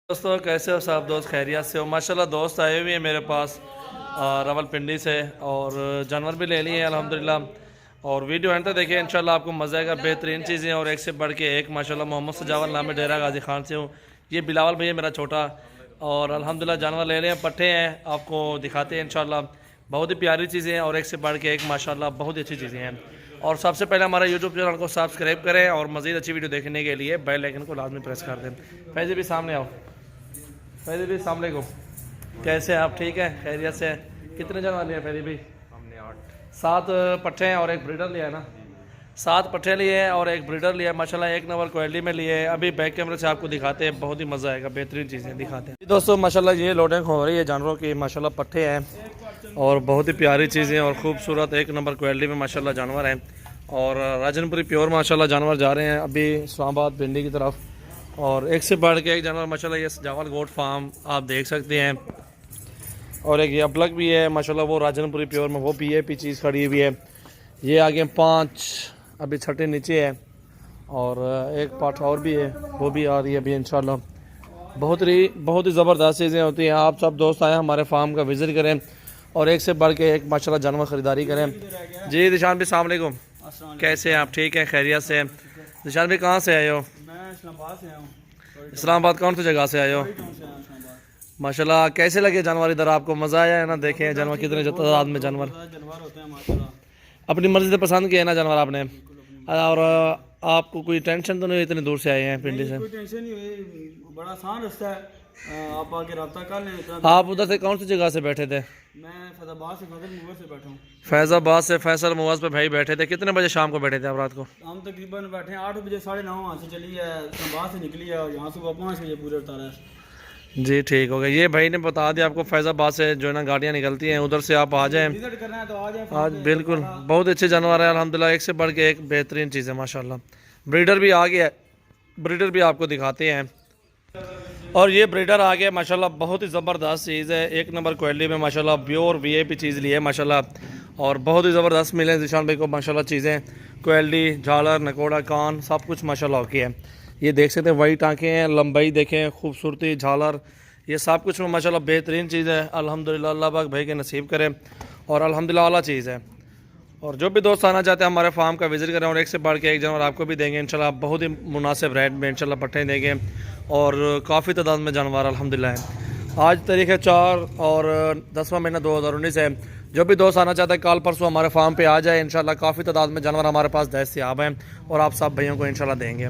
दोस्तों कैसे हो सब दोस्त, खैरियत से हो? माशाल्लाह दोस्त आए हुए हैं मेरे पास रावलपिंडी से और जानवर भी ले लिए हैं अल्हम्दुलिल्लाह। और वीडियो एंड तक देखिए, इंशाल्लाह आपको मज़ा आएगा। बेहतरीन चीज़ें और एक से बढ़ के एक। माशाल्लाह मोहम्मद सजावल नाम है, डेरा गाजी खान से हूँ। ये बिलावल भैया मेरा छोटा। और अल्हम्दुलिल्लाह जानवर ले लिए हैं, पट्टे हैं, आपको दिखाते हैं इंशाल्लाह। बहुत ही प्यारी चीज़ें हैं और एक से बढ़ के एक माशाल्लाह बहुत ही अच्छी चीज़ें हैं। और सबसे पहले हमारा यूट्यूब चैनल को सब्सक्राइब करें और मज़ीद अच्छी वीडियो देखने के लिए बेल आइकन को लाजमी प्रेस कर दें। फैज़ी भी सामने आओ। फैज़ी भी अस्सलाम वालेकुम, कैसे हैं आप? ठीक है, खैरियत से हैं? कितने जानवर लिए फैज़ी भी? हमने 8 7 पट्ठे हैं और एक ब्रीडर लिया है ना। 7 पट्ठे लिए हैं और एक ब्रीडर लिया है। माशाल्लाह एक नंबर क्वालिटी में लिए हैं। अभी बैक कैमरे से आपको दिखाते हैं, बहुत ही मज़ा आएगा, बेहतरीन चीज़ें दिखाते हैं। दोस्तों माशाल्लाह ये लोडिंग हो रही है जानवरों की। माशाल्लाह पट्ठे हैं और बहुत ही प्यारी चीज़ें और खूबसूरत एक नंबर क्वालिटी में माशाल्लाह जानवर हैं। और राजनपुरी प्योर माशाल्लाह जानवर जा रहे हैं अभी इस्लामाबाद भिंडी की तरफ। और एक से बढ़ के एक जानवर माशाल्लाह, ये सजावल गोट फार्म आप देख सकते हैं। और एक ये अबलग भी है माशाल्लाह, वो राजनपुरी प्योर में, वो PAP चीज़ खड़ी हुई है। ये आगे 5 अभी छठे नीचे है। और एक पाठ और भी है, वो भी आ रही है अभी इंशाल्लाह। बहुत ही ज़बरदस्त चीज़ें होती हैं। आप सब दोस्त आए हमारे फार्म का विज़िट करें और एक से बढ़ के एक माशाल्लाह जानवर ख़रीदारी करें। जी दिशान भी अस्सलाम वालेकुम, कैसे हैं आप? ठीक है, खैरियत से हैं? दिशान भी कहाँ से आए हो? मैं इस्लामाबाद से आया हूँ। इस्लामाबाद कौन सी जगह से आए हो? माशाल्लाह कैसे लगे जानवर इधर? आपको मज़ा आया है ना? देखें जानवर कितने तादाद में जानवर होते हैं माशाल्लाह। अपनी मर्ज़ी से पसंद किए ना जानवर आपने। और आपको कोई टेंशन तो नहीं, इतनी दूर से आए हैं पिंडी से? कोई टेंशन नहीं हुई, बड़ा आसान रास्ता है। आप आके रब्ता कर लें। आप उधर से कौन सी जगह से बैठे थे? मैं फैजाबाद से फैजल मूवर से बैठा हूँ। फैज़ाबाद से फैसल मुआज़ पे भाई बैठे थे। कितने बजे शाम को बैठे थे आप रात को? हम तकरीबन बैठे हैं 8 बजे, 9:30 वहाँ से चली है, इस्लामाबाद से निकली है और यहाँ सुबह 5 बजे पूरे उतारा है। जी ठीक हो गया। ये भाई ने बता दिया आपको, फैज़ाबाद से जो है ना गाड़ियाँ निकलती हैं, उधर से आप आ जाएँ। विजिट करना है तो आ जाए। आज बिल्कुल बहुत अच्छे जानवर है अल्हम्दुलिल्लाह, एक से बढ़ के एक बेहतरीन चीज़ है माशाल्लाह। ब्रीडर भी आ गया है, ब्रीडर भी आपको दिखाते हैं। और ये ब्रीडर आ गया माशाल्लाह, बहुत ही ज़बरदस्त चीज़ है, एक नंबर क्वालिटी में माशाल्लाह, प्योर VIP चीज़ ली है माशाल्लाह। और बहुत ही ज़बरदस्त मिले जिशान भाई को माशाल्लाह चीज़ें, क्वालिटी, झालर, नकोड़ा, कान सब कुछ माशाल्लाह ओके है। ये देख सकते हैं वाइट आँखें हैं, लंबाई देखें, खूबसूरती, झालर, ये सब कुछ में माशाल्लाह बेहतरीन चीज़ है अल्हम्दुलिल्लाह। अल्लाह पाक भाई के नसीब करें और अल्हम्दुलिल्लाह वाला चीज़ है। और जो भी दोस्त आना चाहते हैं हमारे फार्म का विज़िट करें और एक से बढ़ के एक जानवर आपको भी देंगे इंशाल्लाह, बहुत ही मुनासिब रेट में इंशाल्लाह पट्टे देंगे। और काफ़ी तादाद में जानवर अल्हम्दुलिल्लाह है। आज तारीख़ है 4 और 10वां महीना 2019 है। जो भी दोस्त आना चाहता है कल परसों हमारे फार्म पे आ जाए इंशाल्लाह। काफ़ी तादाद में जानवर हमारे पास दस्तयाब हैं और आप सब भाइयों को इंशाल्लाह देंगे।